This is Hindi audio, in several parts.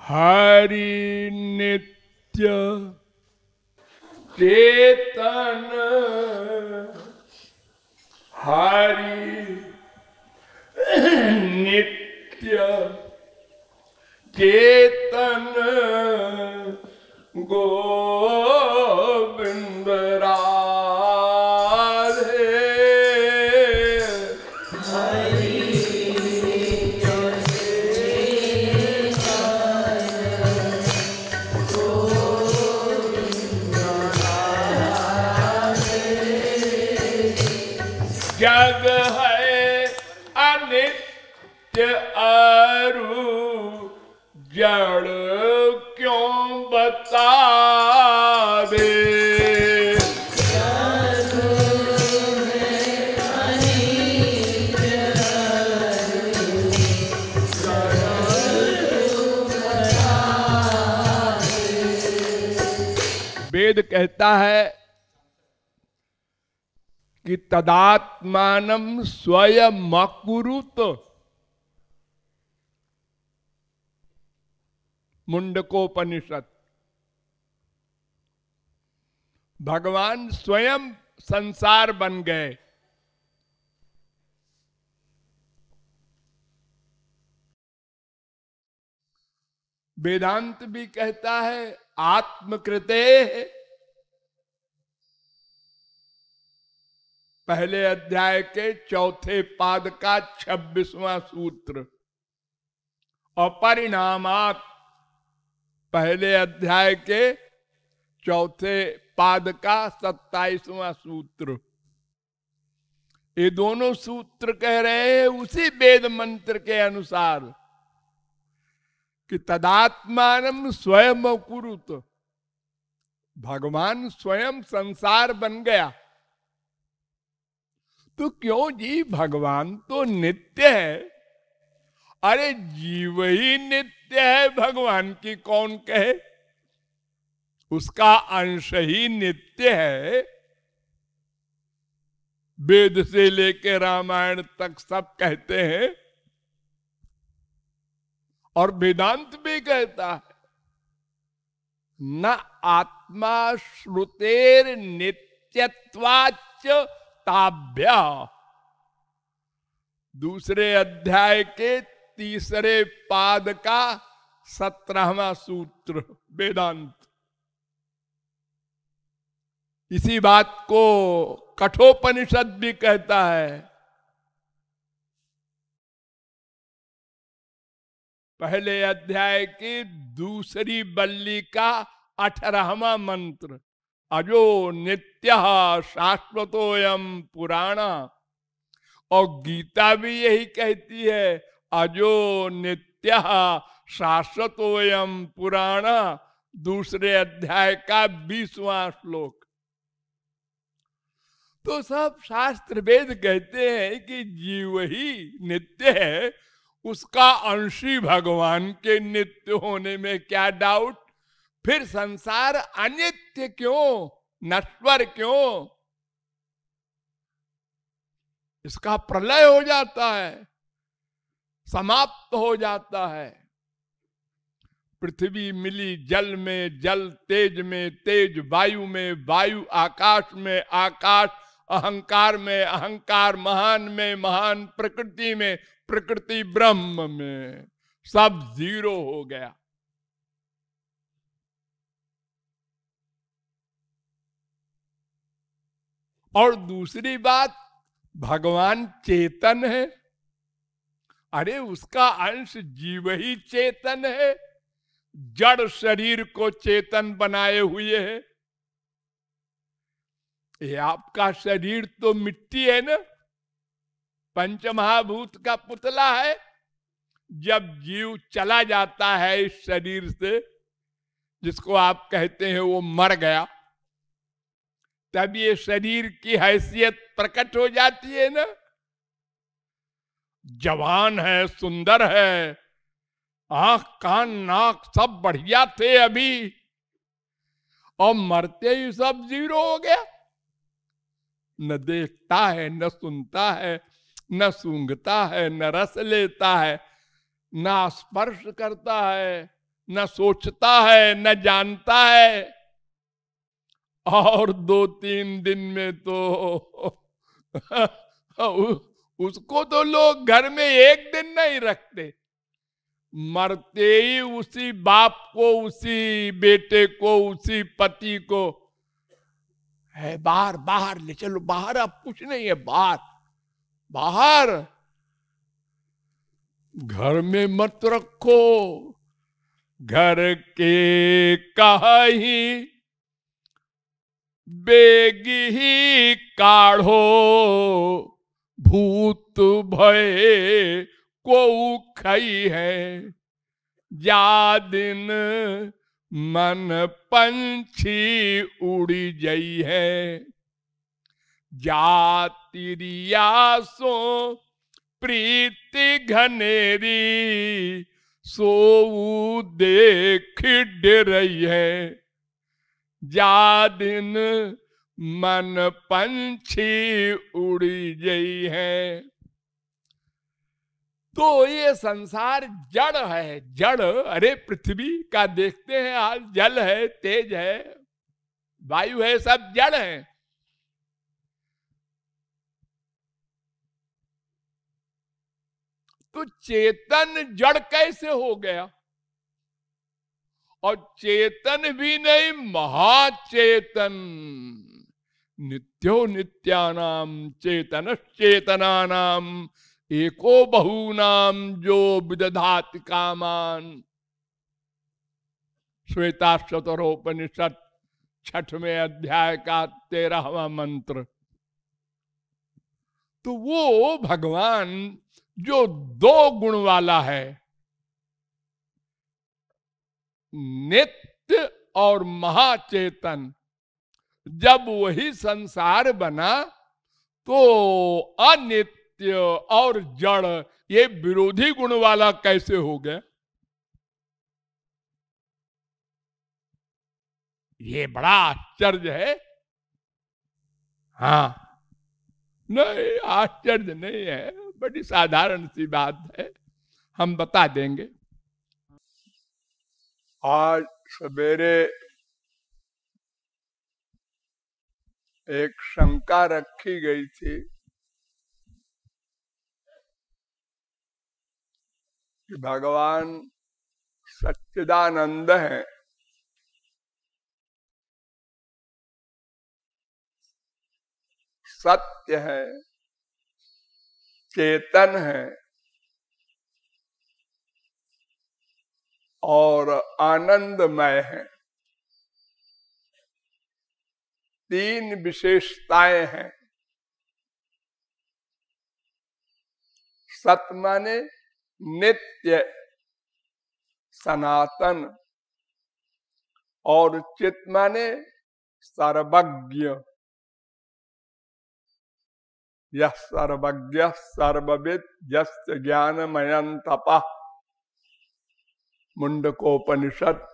हरि नित्य चेतन, हरि नित्य चेतन, गोविंद राधे। जग है अनित्य अरु, जड़ क्यों बतावे। वेद कहता है कि तदात्मानम स्वयं अकुरुत। मुंडकोपनिषद। भगवान स्वयं संसार बन गए। वेदांत भी कहता है आत्मकृते, पहले अध्याय के चौथे पाद का 26वां सूत्र, और परिणामात पहले अध्याय के चौथे पाद का 27वां सूत्र। ये दोनों सूत्र कह रहे हैं उसी वेद मंत्र के अनुसार कि तदात्मानम स्वयं कुरुत। भगवान स्वयं संसार बन गया। तो क्यों जी, भगवान तो नित्य है। अरे जीव ही नित्य है, भगवान की कौन कहे। उसका अंश ही नित्य है। वेद से लेकर रामायण तक सब कहते हैं, और वेदांत भी कहता है न आत्मा श्रुतेर नित्यत्वाच्च ताभ्य। दूसरे अध्याय के तीसरे पाद का 17वां सूत्र वेदांत। इसी बात को कठोपनिषद भी कहता है। पहले अध्याय की दूसरी बल्ली का 18वां मंत्र, अजो नित्यः शाश्वतोयम पुराणा। और गीता भी यही कहती है, अजो नित्यः शाश्वतोयम पुराणा, दूसरे अध्याय का 20वां श्लोक। तो सब शास्त्र वेद कहते हैं कि जीव ही नित्य है, उसका अंशी भगवान के नित्य होने में क्या डाउट। फिर संसार अनित्य क्यों, नश्वर क्यों। इसका प्रलय हो जाता है, समाप्त हो जाता है। पृथ्वी मिली जल में, जल तेज में, तेज वायु में, वायु आकाश में, आकाश अहंकार में, अहंकार महान में, महान प्रकृति में, प्रकृति ब्रह्म में। सब जीरो हो गया। और दूसरी बात, भगवान चेतन है। अरे उसका अंश जीव ही चेतन है, जड़ शरीर को चेतन बनाए हुए है। ये आपका शरीर तो मिट्टी है ना, पंचमहाभूत का पुतला है। जब जीव चला जाता है इस शरीर से, जिसको आप कहते हैं वो मर गया, तब ये शरीर की हैसियत प्रकट हो जाती है ना। जवान है, सुंदर है, आंख कान नाक सब बढ़िया थे अभी, और मरते ही सब जीरो हो गया। न देखता है, न सुनता है, न सूंघता है, न रस लेता है, न स्पर्श करता है, न सोचता है न जानता है, और 2-3 दिन में तो उसको तो लोग घर में एक दिन नहीं रखते, मरते ही उसी बाप को, उसी बेटे को, उसी पति को है बाहर बाहर ले चलो, बाहर, अब कुछ नहीं है, बाहर बाहर, घर में मत रखो, घर के कहीं बेगी ही काढ़ो, भूत भय को खई है, जा दिन मन पंछी उड़ी जई है, जातिरिया सो प्रीति घनेरी, सोऊ देख डरई है, जा दिन मन पंछी उड़ी जई है। तो ये संसार जड़ है, जड़, अरे पृथ्वी का देखते हैं आज, जल है, तेज है, वायु है, सब जड़ है। तो चेतन जड़ कैसे हो गया? और चेतन भी नहीं, महाचेतन, नित्यो नित्यानाम चेतन चेतनानाम एको बहूनाम जो विदधाति कामान, श्वेताश्वतरोपनिषद 6वें अध्याय का 13वां मंत्र। तो वो भगवान जो 2 गुण वाला है, नित्य और महाचेतन, जब वही संसार बना तो अनित्य और जड़, ये विरोधी गुण वाला कैसे हो गया? ये बड़ा आश्चर्य है। हाँ, नहीं आश्चर्य नहीं है, बड़ी साधारण सी बात है, हम बता देंगे। आज सवेरे एक शंका रखी गई थी कि भगवान सच्चिदानंद हैं, सत्य है, चेतन है और आनंदमय है। 3 विशेषताएं हैं। सत माने नित्य सनातन, और चित माने सर्वज्ञ, यह सर्वज्ञ सर्वविद यस्य ज्ञानमयं तपः, मुंडकोपनिषद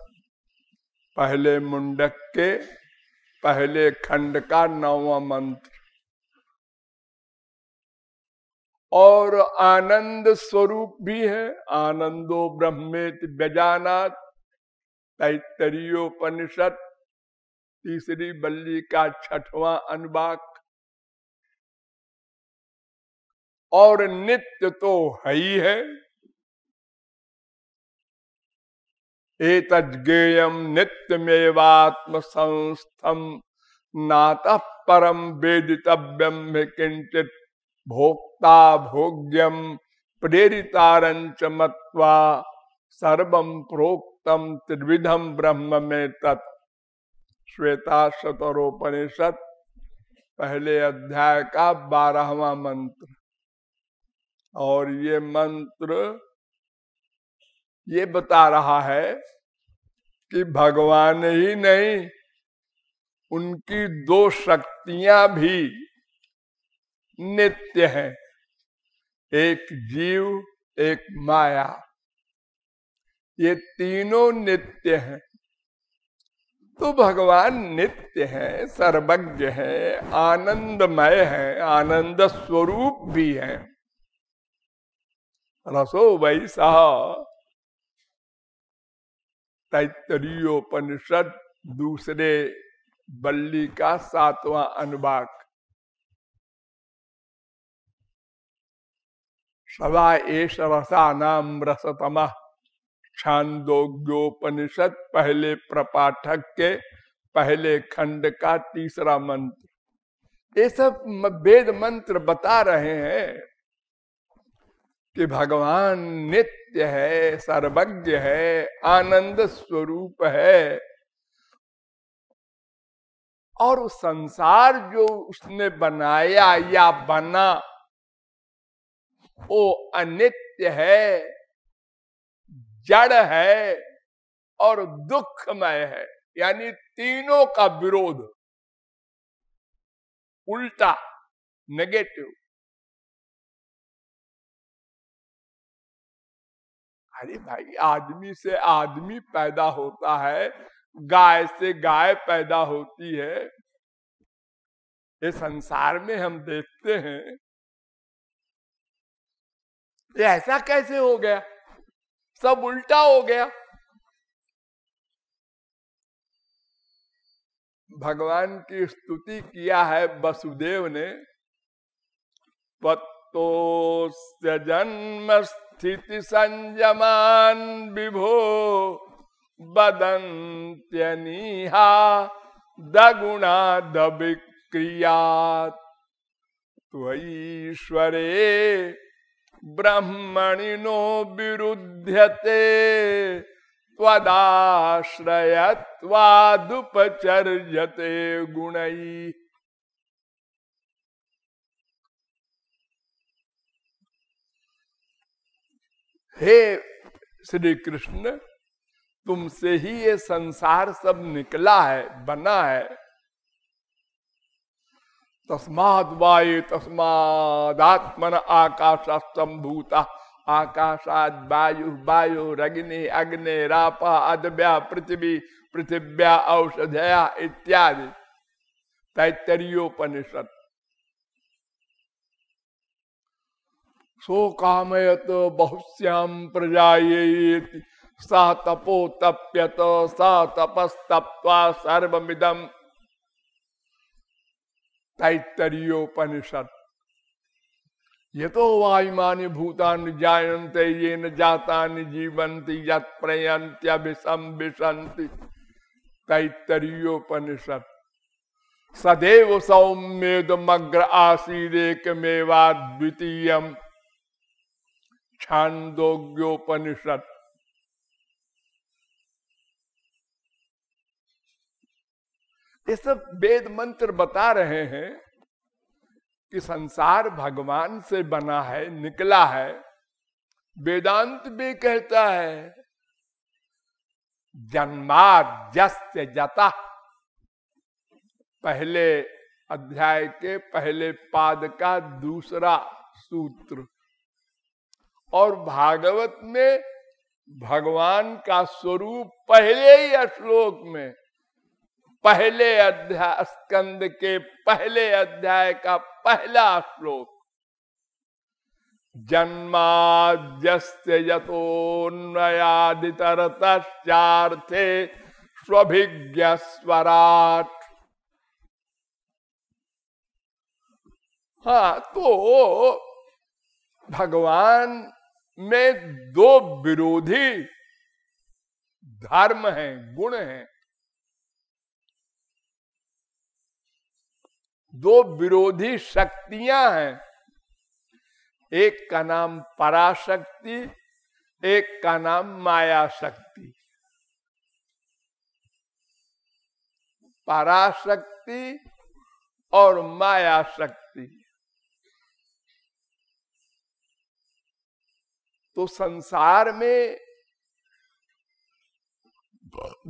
पहले मुंडक के पहले खंड का 9वां मंत्र। और आनंद स्वरूप भी है, आनंदो ब्रह्मेति व्यजानात्, तैत्तरीयोपनिषद 3री बल्ली का 6वां अनुवाक। और नित्य तो है ही है, एतज्ज्ञेयं नित्यमेवात्म संस्थम नातः परम वेदितव्यम किंचित भोक्ता भोग्यम प्रेरितारंच मत्वा सर्वं प्रोक्तम त्रिविधम ब्रह्म में तत्। श्वेताश्वतरोपनिषद पहले अध्याय का 12वां मंत्र। और ये मंत्र ये बता रहा है कि भगवान ही नहीं, उनकी 2 शक्तियां भी नित्य हैं, एक जीव एक माया, ये तीनों नित्य हैं। तो भगवान नित्य है, सर्वज्ञ है, आनंदमय है, आनंद स्वरूप भी है। रसो वैसा तैत्तरीयोपनिषद दूसरे बल्ली का 7वां अनुभाग। सवा एष रसानाम रसतमः छांदोग्योपनिषद पहले प्रपाठक के पहले खंड का 3रा मंत्र। ये सब वेद मंत्र बता रहे हैं कि भगवान नित्य है, सर्वज्ञ है, आनंद स्वरूप है, और संसार जो उसने बनाया या बना वो अनित्य है, जड़ है और दुखमय है। यानी तीनों का विरोध, उल्टा, नेगेटिव। अरे भाई, आदमी से आदमी पैदा होता है, गाय से गाय पैदा होती है। ये संसार में हम देखते हैं, ये ऐसा कैसे हो गया? सब उल्टा हो गया। भगवान की स्तुति किया है वसुदेव ने, पत्तोस्य जन्म स्थिति संयमान विभो बदन्त्यनीहा दगुणा दविक्रियात् त्वयीश्वरे ब्रह्मणिनो विरुध्यते त्वदाश्रयत्वादुपचर्यते गुणैः। हे श्री कृष्ण, तुमसे ही ये संसार सब निकला है, बना है। तस्माद् वायु तस्मादात्मन आकाशस्तंभूता आकाशाद वायु वायुरग्नि अग्नि रापा अदव्या पृथ्वी पृथिव्या औषधया इत्यादि। तैत्तरीयोपनिषद। सो कामयत बहुश्याम प्रजायेति सा तपो तप्यत सा तपस्तप्त्वा सर्वमिदं। तैत्तरीयोपनिषद। ये तो वायुमानि भूतानि जायन्ते येन जातानि जीवन्ति यत् प्रयन्त्यभिसंविशन्ति। तैत्तरीयोपनिषद। सदैव सौम्येदमग्र आसीदेकमेवाद्वितीयम्। छांदोग्योपनिषद। ये सब वेद मंत्र बता रहे हैं कि संसार भगवान से बना है, निकला है। वेदांत भी कहता है जन्माद्यस्य जता। पहले अध्याय के पहले पाद का 2रा सूत्र। और भागवत में भगवान का स्वरूप पहले ही श्लोक में, पहले अध्याय, स्कंद के पहले अध्याय का पहला श्लोक, जन्माद्यस्य यतोऽन्वयादितरतश्चार्थे स्वभिज्ञस्वराट्। हाँ, तो भगवान में 2 विरोधी धर्म हैं, गुण हैं। 2 विरोधी शक्तियां हैं। एक का नाम पराशक्ति, एक का नाम माया शक्ति। पराशक्ति और माया शक्ति। तो संसार में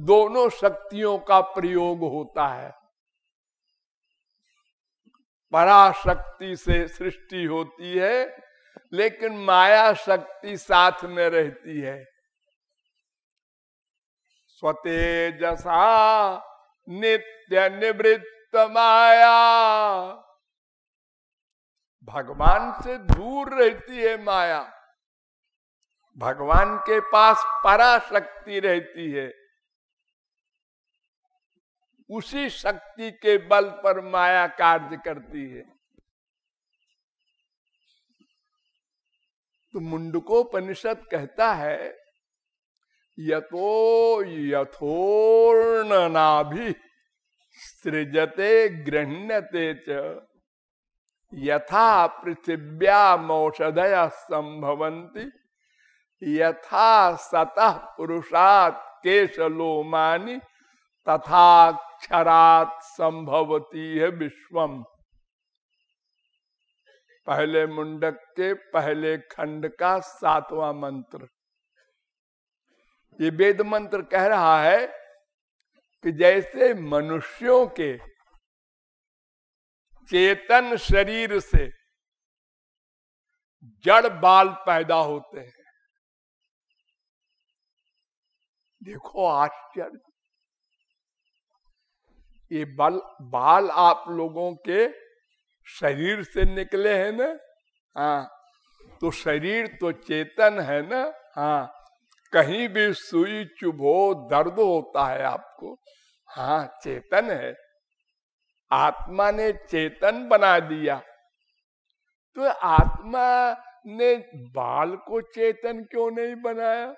दोनों शक्तियों का प्रयोग होता है। पराशक्ति से सृष्टि होती है, लेकिन माया शक्ति साथ में रहती है। स्वतेजसा नित्य निवृत्त माया। भगवान से दूर रहती है माया, भगवान के पास पराशक्ति रहती है। उसी शक्ति के बल पर माया कार्य करती है। तो मुंडकोपनिषद कहता है यतो यथोर्णनाभि सृजते गृह्णते च यथा पृथिव्यामौषधयः संभवन्ति यथा सतः पुरुषात् केशलोमानि तथा क्षरात् संभवती है विश्वम। पहले मुंडक के पहले खंड का 7वां मंत्र। ये वेद मंत्र कह रहा है कि जैसे मनुष्यों के चेतन शरीर से जड़ बाल पैदा होते हैं। देखो आश्चर्य, ये बाल आप लोगों के शरीर से निकले हैं ना। हाँ, तो शरीर तो चेतन है ना। हाँ, कहीं भी सुई चुभो दर्द होता है आपको। हाँ, चेतन है। आत्मा ने चेतन बना दिया, तो आत्मा ने बाल को चेतन क्यों नहीं बनाया?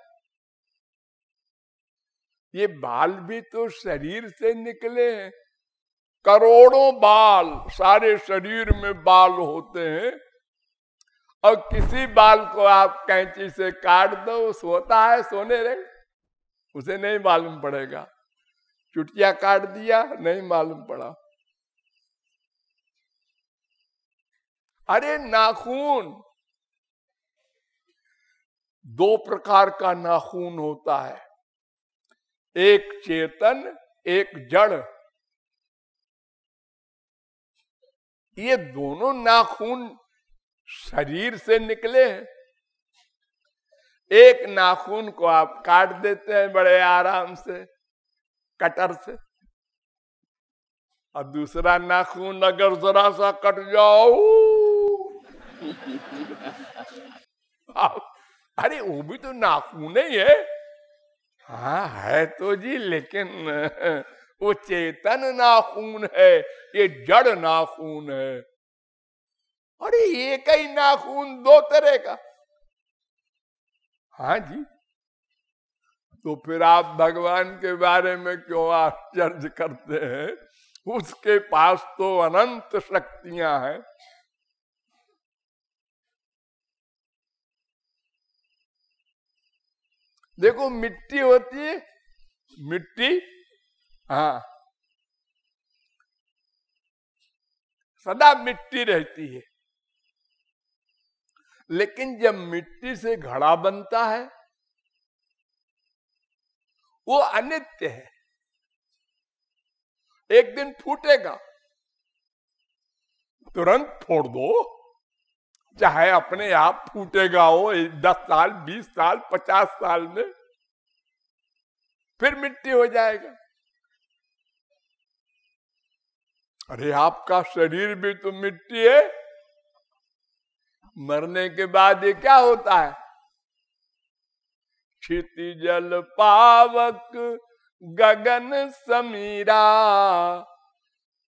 ये बाल भी तो शरीर से निकले हैं। करोड़ों बाल सारे शरीर में बाल होते हैं, और किसी बाल को आप कैंची से काट दो, सोता है सोने रहे, उसे नहीं मालूम पड़ेगा। चुटिया काट दिया, नहीं मालूम पड़ा। अरे नाखून, 2 प्रकार का नाखून होता है, एक चेतन एक जड़। ये दोनों नाखून शरीर से निकले हैं। एक नाखून को आप काट देते हैं बड़े आराम से कटर से, और दूसरा नाखून अगर जरा सा कट जाओ अरे वो भी तो नाखून ही है। हाँ है तो जी, लेकिन वो चेतन नाखून है, ये जड़ नाखून है। अरे एक ही नाखून 2 तरह का। हाँ जी, तो फिर आप भगवान के बारे में क्यों आश्चर्य करते हैं? उसके पास तो अनंत शक्तियां हैं। देखो मिट्टी होती है, मिट्टी, हाँ, सदा मिट्टी रहती है, लेकिन जब मिट्टी से घड़ा बनता है वो अनित्य है, एक दिन फूटेगा, तुरंत फोड़ दो, चाहे अपने आप फूटेगा वो 10 साल 20 साल 50 साल में, फिर मिट्टी हो जाएगा। अरे आपका शरीर भी तो मिट्टी है, मरने के बाद ये क्या होता है? क्षिति जल पावक गगन समीरा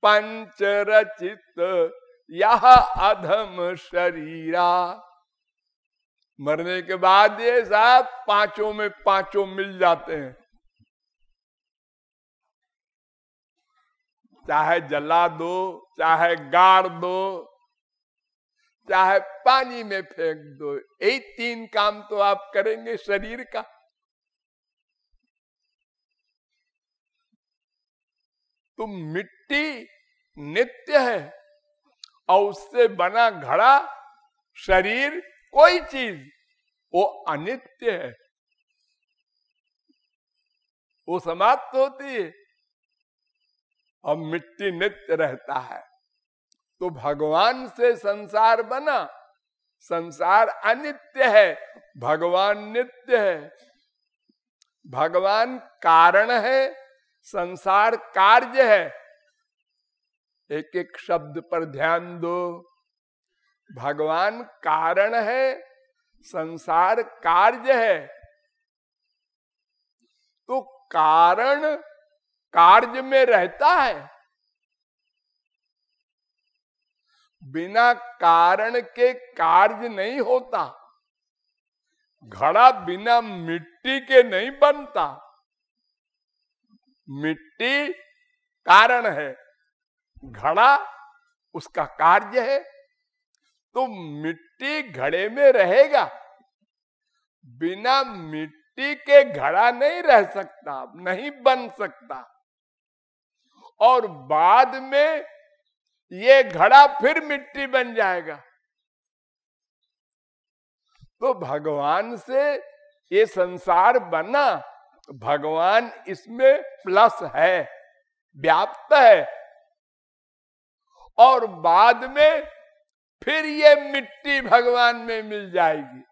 पंच रचित यह अधम शरीरा। मरने के बाद ये सब 5 में 5 मिल जाते हैं, चाहे जला दो, चाहे गाड़ दो, चाहे पानी में फेंक दो, यही 3 काम तो आप करेंगे शरीर का। तो मिट्टी नित्य है, और उससे बना घड़ा शरीर कोई चीज वो अनित्य है, वो समाप्त होती है, और मिट्टी नित्य रहता है। तो भगवान से संसार बना, संसार अनित्य है, भगवान नित्य है। भगवान कारण है, संसार कार्य है। एक एक शब्द पर ध्यान दो। भगवान कारण है, संसार कार्य है। तो कारण कार्य में रहता है। बिना कारण के कार्य नहीं होता। घड़ा बिना मिट्टी के नहीं बनता। मिट्टी कारण है, घड़ा उसका कार्य है। तो मिट्टी घड़े में रहेगा, बिना मिट्टी के घड़ा नहीं रह सकता, नहीं बन सकता। और बाद में ये घड़ा फिर मिट्टी बन जाएगा। तो भगवान से ये संसार बना, भगवान इसमें प्लस है, व्याप्त है। और बाद में फिर ये मिट्टी भगवान में मिल जाएगी,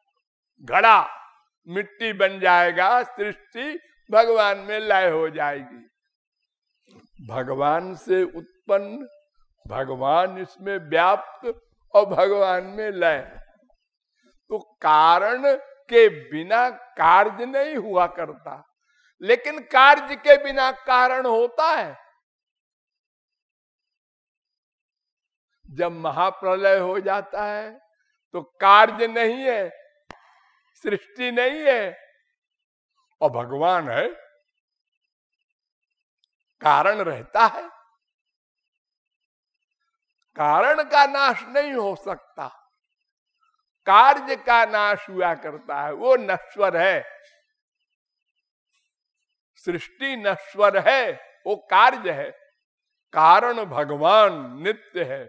घड़ा मिट्टी बन जाएगा, सृष्टि भगवान में लय हो जाएगी। भगवान से उत्पन्न, भगवान इसमें व्याप्त और भगवान में लय। तो कारण के बिना कार्य नहीं हुआ करता, लेकिन कार्य के बिना कारण होता है। जब महाप्रलय हो जाता है तो कार्य नहीं है, सृष्टि नहीं है, और भगवान है, कारण रहता है। कारण का नाश नहीं हो सकता, कार्य का नाश हुआ करता है, वो नश्वर है। सृष्टि नश्वर है, वो कार्य है। कारण भगवान नित्य है,